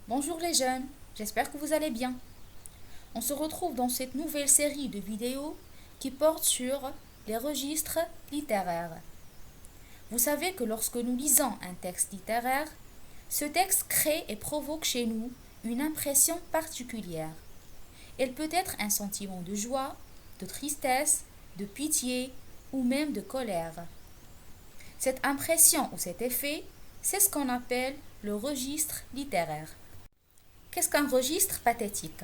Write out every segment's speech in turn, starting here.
Bonjour les jeunes, j'espère que vous allez bien. On se retrouve dans cette nouvelle série de vidéos qui porte sur les registres littéraires. Vous savez que lorsque nous lisons un texte littéraire, ce texte crée et provoque chez nous une impression particulière. Elle peut être un sentiment de joie, de tristesse, de pitié ou même de colère. Cette impression ou cet effet, c'est ce qu'on appelle le registre littéraire. Qu'est-ce qu'un registre pathétique?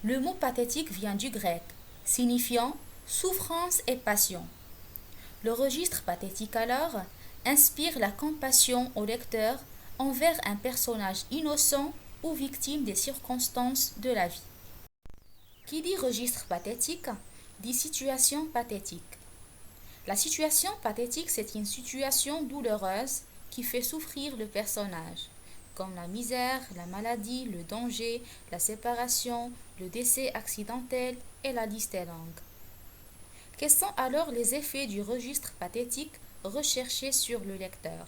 Le mot pathétique vient du grec, signifiant souffrance et passion. Le registre pathétique alors inspire la compassion au lecteur envers un personnage innocent ou victime des circonstances de la vie. Qui dit registre pathétique dit situation pathétique. La situation pathétique, c'est une situation douloureuse qui fait souffrir le personnage, comme la misère, la maladie, le danger, la séparation, le décès accidentel et la liste est longue. Quels sont alors les effets du registre pathétique recherchés sur le lecteur?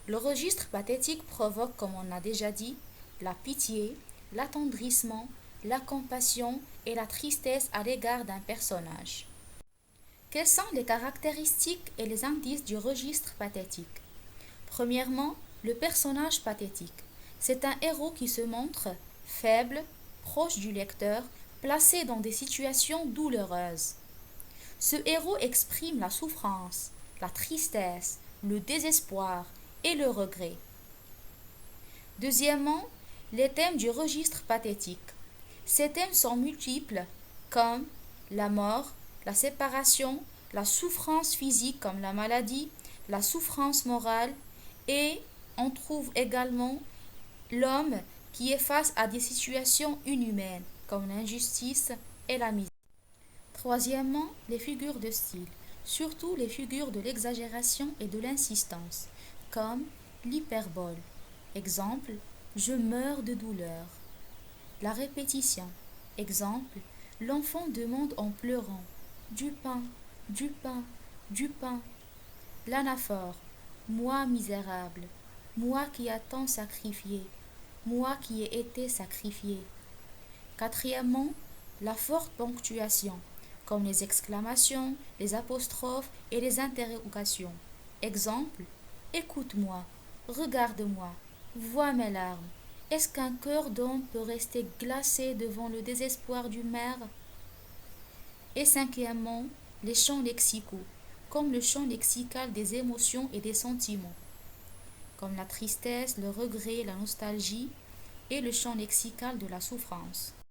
Le registre pathétique provoque, comme on a déjà dit, la pitié, l'attendrissement, la compassion et la tristesse à l'égard d'un personnage. Quelles sont les caractéristiques et les indices du registre pathétique? Premièrement, le personnage pathétique. C'est un héros qui se montre faible, proche du lecteur, placé dans des situations douloureuses. Ce héros exprime la souffrance, la tristesse, le désespoir et le regret. Deuxièmement, les thèmes du registre pathétique. Ces thèmes sont multiples, comme la mort, la séparation, la souffrance physique comme la maladie, la souffrance morale et on trouve également l'homme qui est face à des situations inhumaines comme l'injustice et la misère. Troisièmement, les figures de style, surtout les figures de l'exagération et de l'insistance, comme l'hyperbole. Exemple, je meurs de douleur. La répétition. Exemple, l'enfant demande en pleurant du pain, du pain, du pain. L'anaphore. Moi misérable, moi qui a tant sacrifié, moi qui ai été sacrifié. Quatrièmement, la forte ponctuation, comme les exclamations, les apostrophes et les interrogations. Exemple, écoute-moi, regarde-moi, vois mes larmes. Est-ce qu'un cœur d'homme peut rester glacé devant le désespoir d'une mère? Et cinquièmement, les champs lexicaux, comme le champ lexical des émotions et des sentiments, comme la tristesse, le regret, la nostalgie, et le champ lexical de la souffrance.